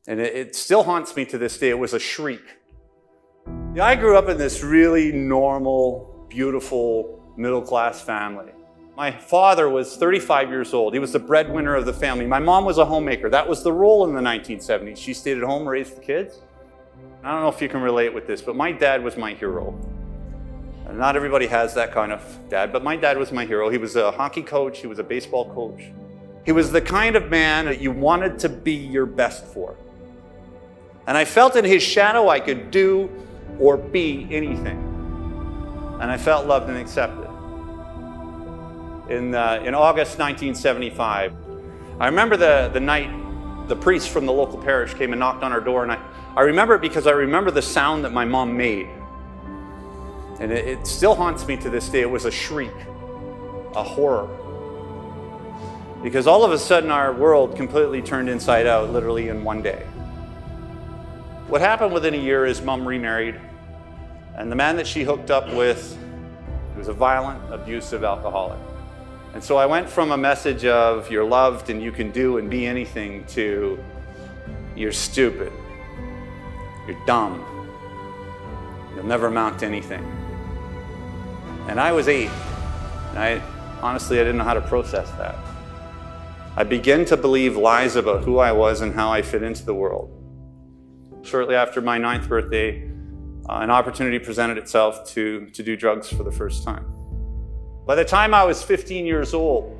And it still haunts me to this day. It was a shriek. Yeah, I grew up in this really normal, beautiful, middle-class family. My father was 35 years old. He was the breadwinner of the family. My mom was a homemaker. That was the role in the 1970s. She stayed at home, raised the kids. I don't know if you can relate with this, but my dad was my hero. And not everybody has that kind of dad, but my dad was my hero. He was a hockey coach. He was a baseball coach. He was the kind of man that you wanted to be your best for. And I felt in his shadow I could do or be anything. And I felt loved and accepted. In August 1975, I remember the night the priest from the local parish came and knocked on our door, and I remember it because I remember the sound that my mom made. And it still haunts me to this day. It was a shriek, a horror. Because all of a sudden our world completely turned inside out, literally in one day. What happened within a year is Mom remarried, and the man that she hooked up with was a violent, abusive alcoholic. And so I went from a message of you're loved and you can do and be anything to you're stupid, you're dumb, you'll never amount to anything. And I was 8, and honestly I didn't know how to process that. I began to believe lies about who I was and how I fit into the world. Shortly after my 9th birthday, an opportunity presented itself to do drugs for the first time. By the time I was 15 years old,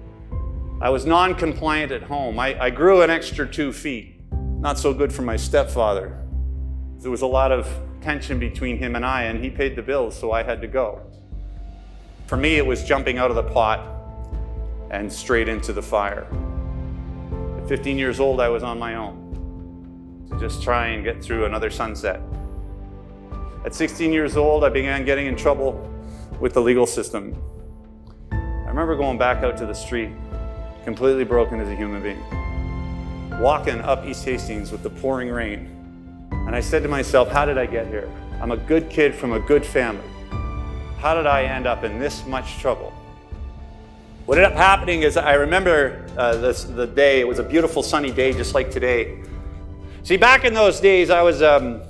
I was non-compliant at home. I grew an extra 2 feet. Not so good for my stepfather. There was a lot of tension between him and I, and he paid the bills, so I had to go. For me, it was jumping out of the pot and straight into the fire. At 15 years old, I was on my own to just try and get through another sunset. At 16 years old, I began getting in trouble with the legal system. I remember going back out to the street, completely broken as a human being, walking up East Hastings with the pouring rain. And I said to myself, how did I get here? I'm a good kid from a good family. How did I end up in this much trouble? What ended up happening is I remember the day. It was a beautiful sunny day, just like today. See, back in those days, I was a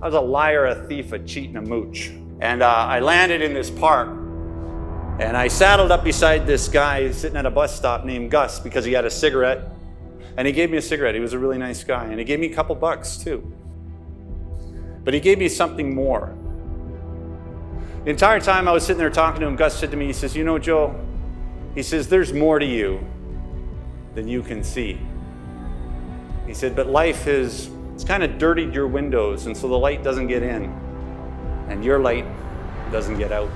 liar, a thief, a cheat, and a mooch. And I landed in this park, and I saddled up beside this guy sitting at a bus stop named Gus because he had a cigarette, and he gave me a cigarette. He was a really nice guy, and he gave me a couple bucks too. But he gave me something more. The entire time I was sitting there talking to him, Gus said to me, he says, you know, Joe, he says, there's more to you than you can see. He said, but life it's kind of dirtied your windows, and so the light doesn't get in, and your light doesn't get out.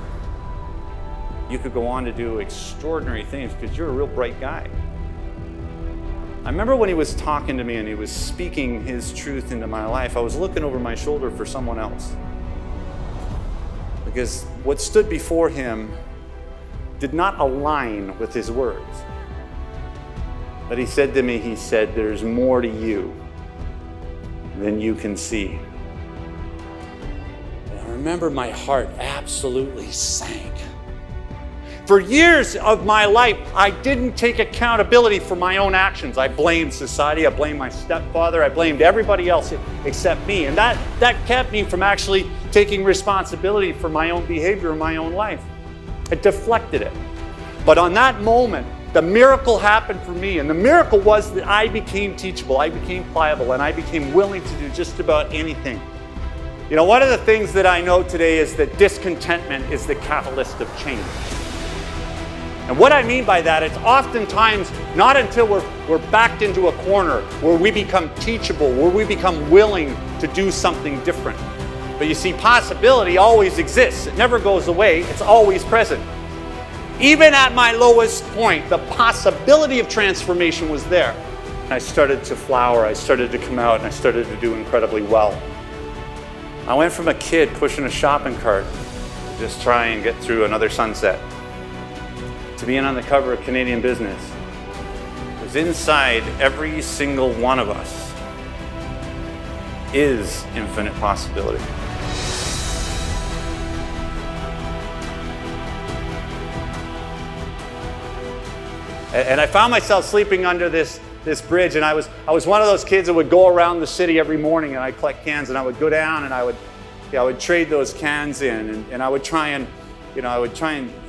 You could go on to do extraordinary things because you're a real bright guy. I remember when he was talking to me and he was speaking his truth into my life, I was looking over my shoulder for someone else. Because what stood before him did not align with his words. But he said to me, he said, there's more to you than you can see. And I remember my heart absolutely sank. For years of my life, I didn't take accountability for my own actions. I blamed society, I blamed my stepfather, I blamed everybody else except me. And that kept me from actually taking responsibility for my own behavior in my own life. It deflected it. But on that moment, the miracle happened for me, and the miracle was that I became teachable, I became pliable, and I became willing to do just about anything. You know, one of the things that I know today is that discontentment is the catalyst of change. And what I mean by that, it's oftentimes not until we're backed into a corner where we become teachable, where we become willing to do something different. But you see, possibility always exists. It never goes away. It's always present. Even at my lowest point, the possibility of transformation was there. I started to flower, I started to come out, and I started to do incredibly well. I went from a kid pushing a shopping cart to just try and get through another sunset, to being on the cover of Canadian Business. Because inside every single one of us is infinite possibility. And I found myself sleeping under this this bridge, and I was one of those kids that would go around the city every morning and I'd collect cans, and I would go down and I would trade those cans in, and I would try and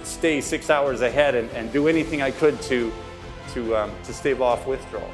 stay 6 hours ahead and do anything I could to stave off withdrawal.